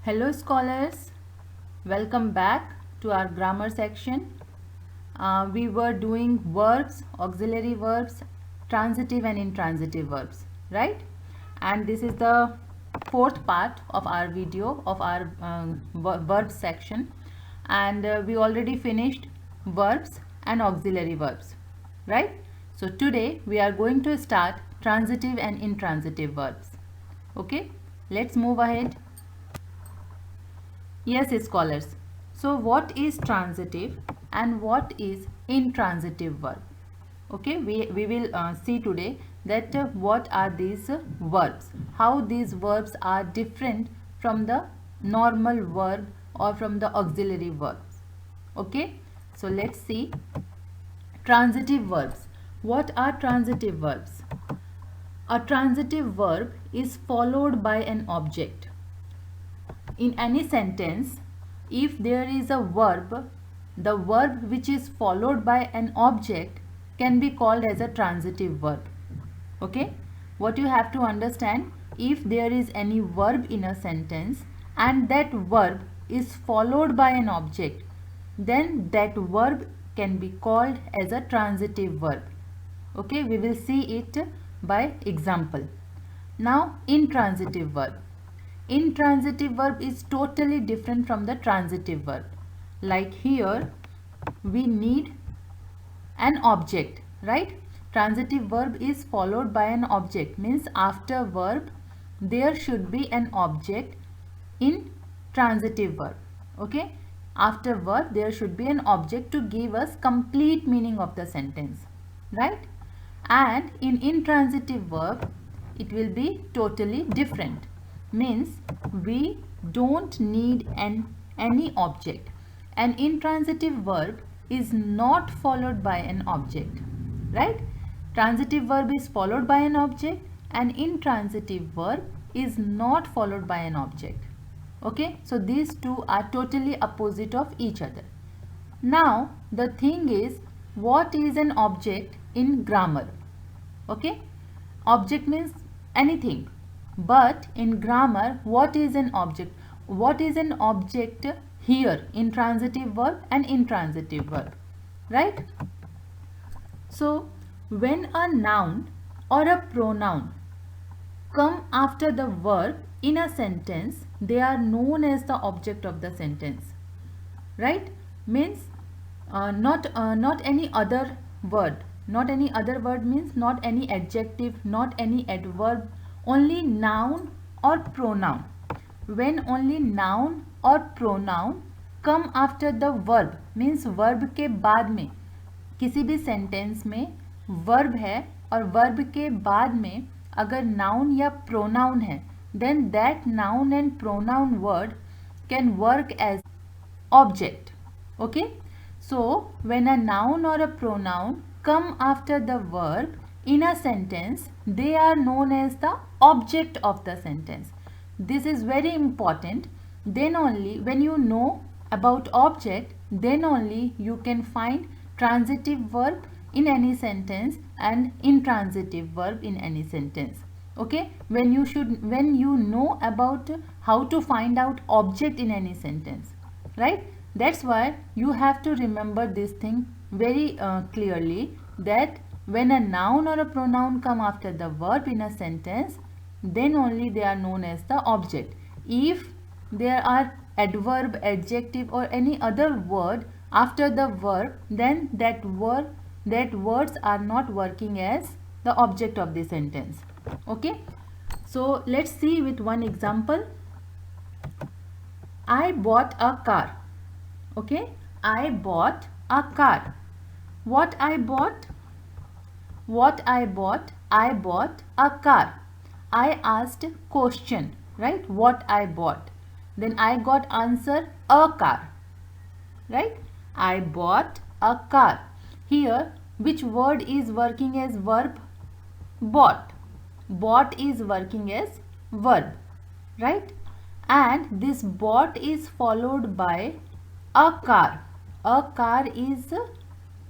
Hello scholars, welcome back to our grammar section. We were doing verbs, auxiliary verbs, transitive and intransitive verbs, right? And this is the fourth part of our video of our verbs section, and we already finished verbs and auxiliary verbs, right? So today we are going to start transitive and intransitive verbs. Okay, let's move ahead. Yes, scholars. So what is transitive and what is intransitive verb? Okay, we will see today that what are these verbs, how these verbs are different from the normal verb or from the auxiliary verbs. Okay, so let's see. Transitive verbs. What are transitive verbs? A transitive verb is followed by an object. In any sentence, if there is a verb, the verb which is followed by an object can be called as a transitive verb. Okay, what you have to understand, if there is any verb in a sentence and that verb is followed by an object, then that verb can be called as a transitive verb. Okay, we will see it by example. Now, intransitive verb. Intransitive verb is totally different from the transitive verb. Like here, we need an object, right? Transitive verb is followed by an object, means after verb there should be an object in transitive verb. Okay, after verb there should be an object to give us complete meaning of the sentence, right? And in intransitive verb it will be totally different, means we don't need any object. An intransitive verb is not followed by an object, right? Transitive verb is followed by an object and intransitive verb is not followed by an object. Okay, so these two are totally opposite of each other. Now the thing is, what is an object in grammar? Okay, object means anything, but in grammar, what is an object? What is an object here in transitive verb and intransitive verb, right? So when a noun or a pronoun come after the verb in a sentence, they are known as the object of the sentence, right? Means not any other word. Not any other word means not any adjective, not any adverb, only noun or pronoun. When only noun or pronoun come after the verb, means verb के बाद में, किसी भी sentence में verb है और verb के बाद में अगर नाउन या प्रोनाउन है, then that noun and pronoun word can work as object. Okay, so when a noun or a pronoun come after the verb in a sentence, they are known as the object of the sentence. This is very important. Then only when you know about object, then only you can find transitive verb in any sentence and intransitive verb in any sentence. Okay, when you know about how to find out object in any sentence, right? That's why you have to remember this thing very clearly, that when a noun or a pronoun come after the verb in a sentence, then only they are known as the object. If there are adverb, adjective or any other word after the verb, then that words are not working as the object of the sentence. Okay, so let's see with one example. I bought a car. Okay, I bought a car. What I bought? What I bought? I bought a car. I asked question, right? What I bought. Then I got answer, a car, right? I bought a car. Here, which word is working as verb? Bought. Bought is working as verb, right? And this bought is followed by a car. A car is a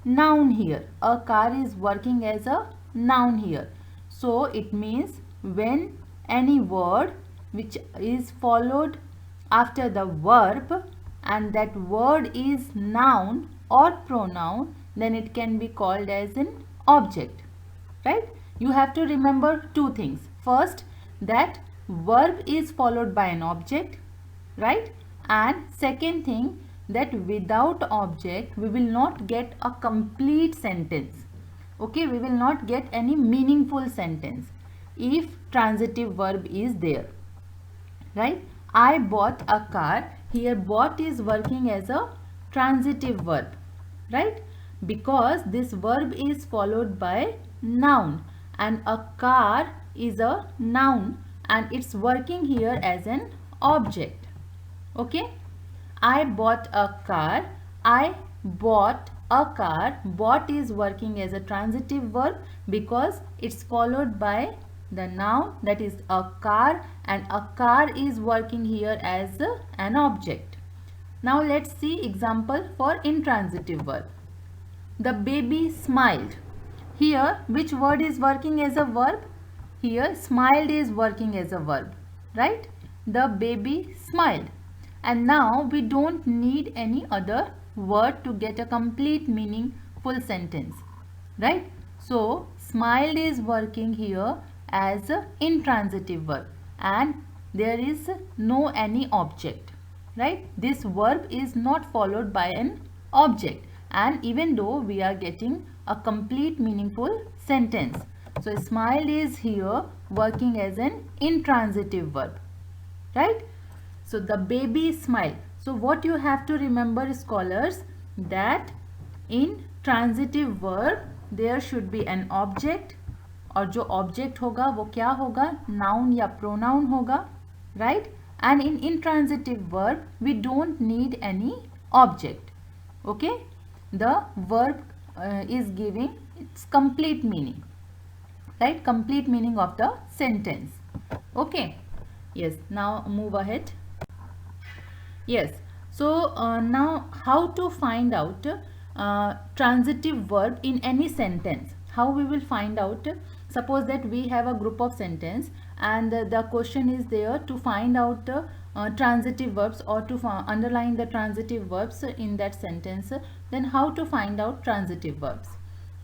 noun here. A car is working as a noun here. So it means when any word which is followed after the verb and that word is noun or pronoun, then it can be called as an object, right? You have to remember two things. First, that verb is followed by an object, right? And second thing, that without object we will not get a complete sentence. Okay, we will not get any meaningful sentence if transitive verb is there, right? I bought a car. Here bought is working as a transitive verb, right? Because this verb is followed by noun and a car is a noun and it's working here as an object. Okay, I bought a car. I bought a car. Bought is working as a transitive verb because it's followed by the noun, that is a car, and a car is working here as an object. Now let's see example for intransitive verb. The baby smiled. Here which word is working as a verb? Here smiled is working as a verb, right? The baby smiled. And now we don't need any other word to get a complete meaningful sentence, right? So smiled is working here as an intransitive verb and there is no any object, right? This verb is not followed by an object, and even though we are getting a complete meaningful sentence. So smile is here working as an intransitive verb, right? So the baby smiled. So what you have to remember, scholars, that in transitive verb there should be an object, और जो object होगा वो क्या होगा, noun या pronoun होगा, right? And in intransitive verb we don't need any object. Okay, the verb is giving its complete meaning, right? Complete meaning of the sentence. Okay, yes, now move ahead. Yes, so now how to find out transitive verb in any sentence? How we will find out? Suppose that we have a group of sentence and the question is there to find out transitive verbs or to underline the transitive verbs in that sentence. Then how to find out transitive verbs?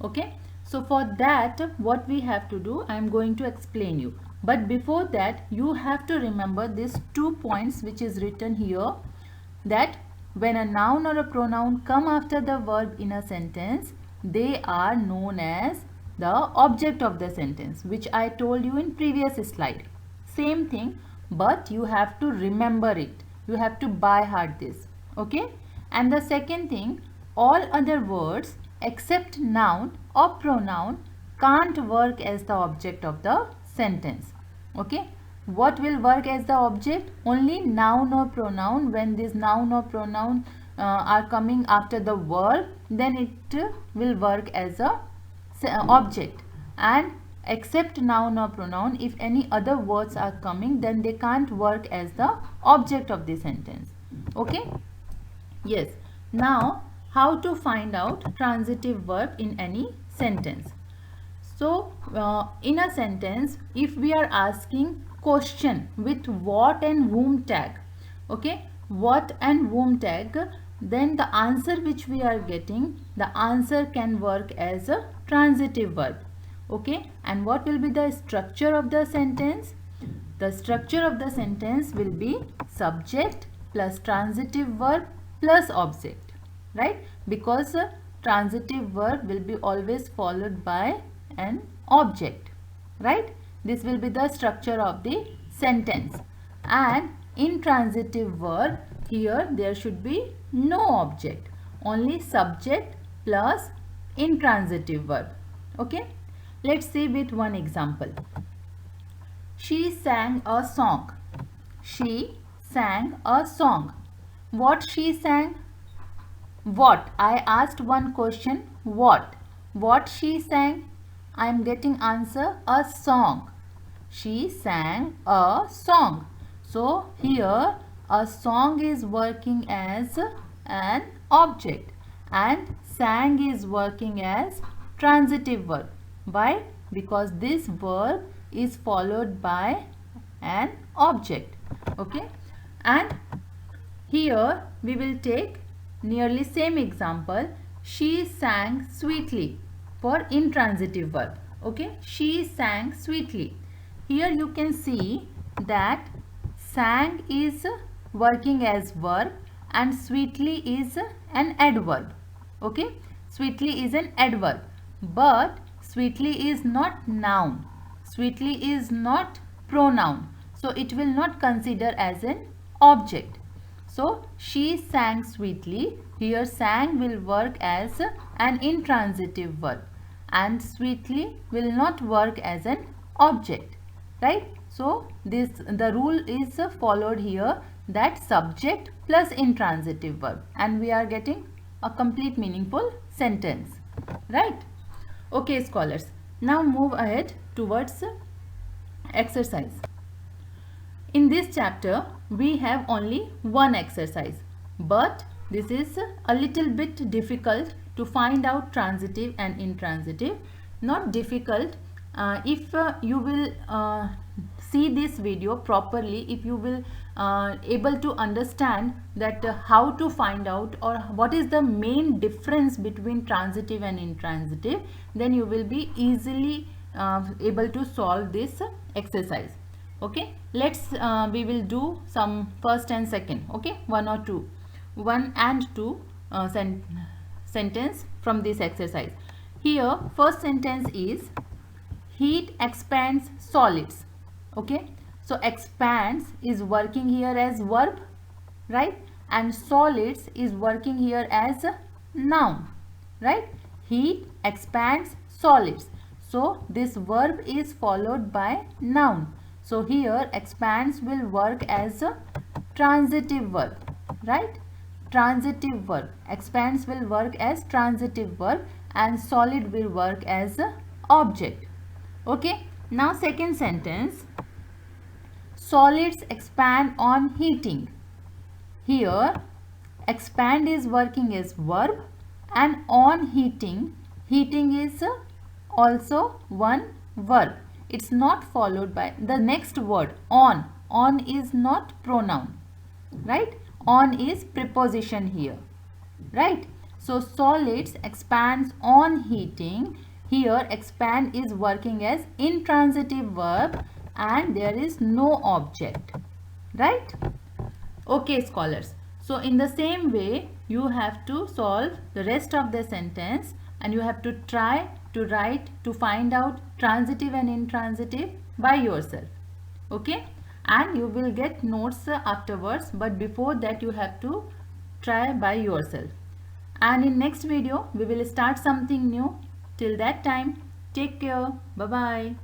Okay, so for that what we have to do, I am going to explain you. But before that you have to remember these 2 points which is written here, that when a noun or a pronoun come after the verb in a sentence, they are known as the object of the sentence, which I told you in previous slide. Same thing, but you have to remember it. You have to by heart this. Okay. And the second thing, all other words except noun or pronoun can't work as the object of the sentence. Okay. What will work as the object? Only noun or pronoun. When this noun or pronoun are coming after the verb, then it will work as a object. And except noun or pronoun, if any other words are coming, then they can't work as the object of the sentence. Okay. Yes. Now how to find out transitive verb in any sentence? So in a sentence, if we are asking question with what and whom tag, okay, what and whom tag, then the answer which we are getting, the answer can work as a transitive verb. Okay, and what will be the structure of the sentence? The structure of the sentence will be subject plus transitive verb plus object, right? Because transitive verb will be always followed by an object, right? This will be the structure of the sentence. And intransitive verb, here there should be no object, only subject plus intransitive verb. Okay, let's see with one example. She sang a song. She sang a song. What she sang? What? I asked one question. What? What she sang? I am getting answer, a song. She sang a song. So here a song is working as an object and sang is working as transitive verb. Why? Because this verb is followed by an object. Okay, and Here we will take nearly same example. She sang sweetly for intransitive verb. Okay, she sang sweetly. Here you can see that sang is working as verb and sweetly is an adverb. Okay, sweetly is an adverb, but sweetly is not noun. Sweetly is not pronoun, so it will not consider as an object. So she sang sweetly. Here sang will work as an intransitive verb and sweetly will not work as an object, right? So the rule is followed here, that subject plus intransitive verb, and we are getting a complete meaningful sentence, right? Okay scholars, now move ahead towards exercise. In this chapter, we have only one exercise, but this is a little bit difficult to find out transitive and intransitive. Not difficult if you will see this video properly, if you will able to understand that how to find out or what is the main difference between transitive and intransitive, then you will be easily able to solve this exercise. Okay, let's we will do some first and second. Okay, one and two sentence from this exercise. Here first sentence is heat expands solids. Okay, so expands is working here as verb, right, and solids is working here as a noun, right? Heat expands solids, so this verb is followed by noun. So here expands will work as a transitive verb, right? Transitive verb. Expands will work as transitive verb and solid will work as a object. Okay. Now second sentence. Solids expand on heating. Here expand is working as verb and on heating. Heating is also one verb. It's not followed by the next word on. On is not pronoun, right? On is preposition here, right? So solids expands on heating. Here expand is working as intransitive verb and there is no object, right? Okay scholars, so in the same way you have to solve the rest of the sentence and you have to try to write to find out transitive and intransitive by yourself. Okay, and you will get notes afterwards, but before that you have to try by yourself. And in next video we will start something new. Till that time, take care. Bye bye.